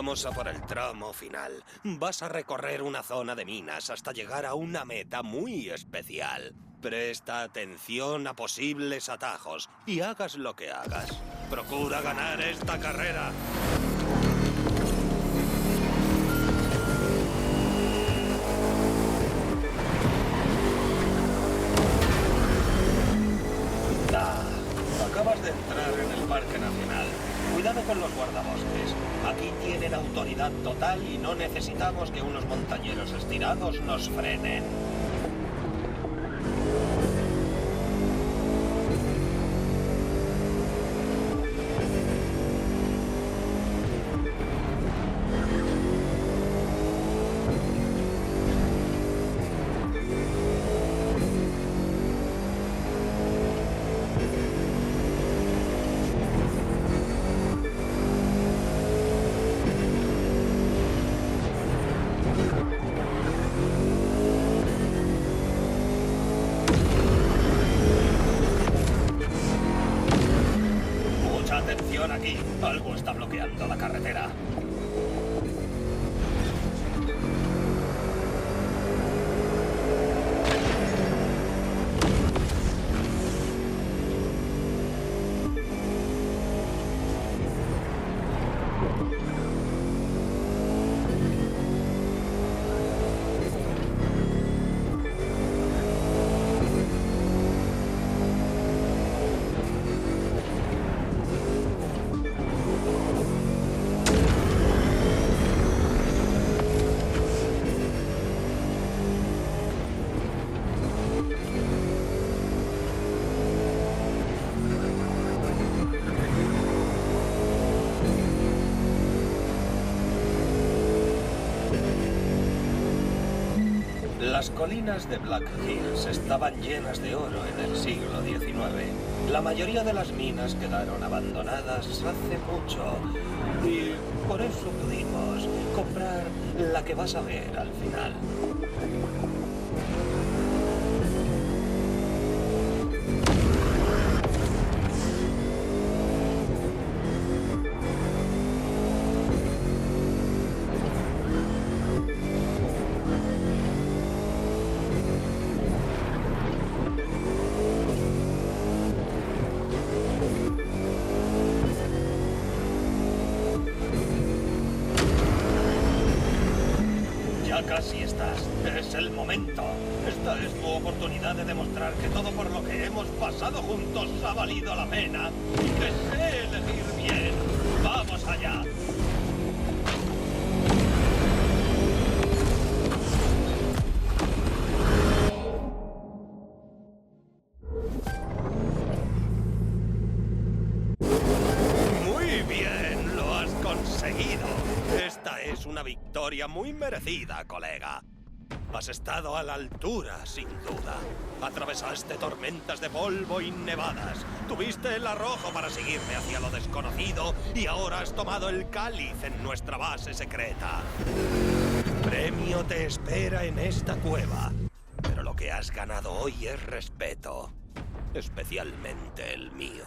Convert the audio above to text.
Vamos a por el tramo final. Vas a recorrer una zona de minas hasta llegar a una meta muy especial. Presta atención a posibles atajos y hagas lo que hagas. Procura ganar esta carrera. Acabas de entrar en el Parque Nacional. Cuidado con los guardabosques. Aquí tienen autoridad total y no necesitamos que unos montañeros estirados nos frenen. Aquí, algo está bloqueando la carretera. Las colinas de Black Hills estaban llenas de oro en el siglo XIX. La mayoría de las minas quedaron abandonadas hace mucho y por eso pudimos comprar la que vas a ver al final. Casi estás. Es el momento. Esta es tu oportunidad de demostrar que todo por lo que hemos pasado juntos ha valido la pena y que sé elegir bien. ¡Vamos allá! Muy bien, lo has conseguido. Esta es una victoria muy merecida, colega. Has estado a la altura, sin duda. Atravesaste tormentas de polvo y nevadas. Tuviste el arrojo para seguirme hacia lo desconocido y ahora has tomado el cáliz en nuestra base secreta. Premio te espera en esta cueva. Pero lo que has ganado hoy es respeto. Especialmente el mío.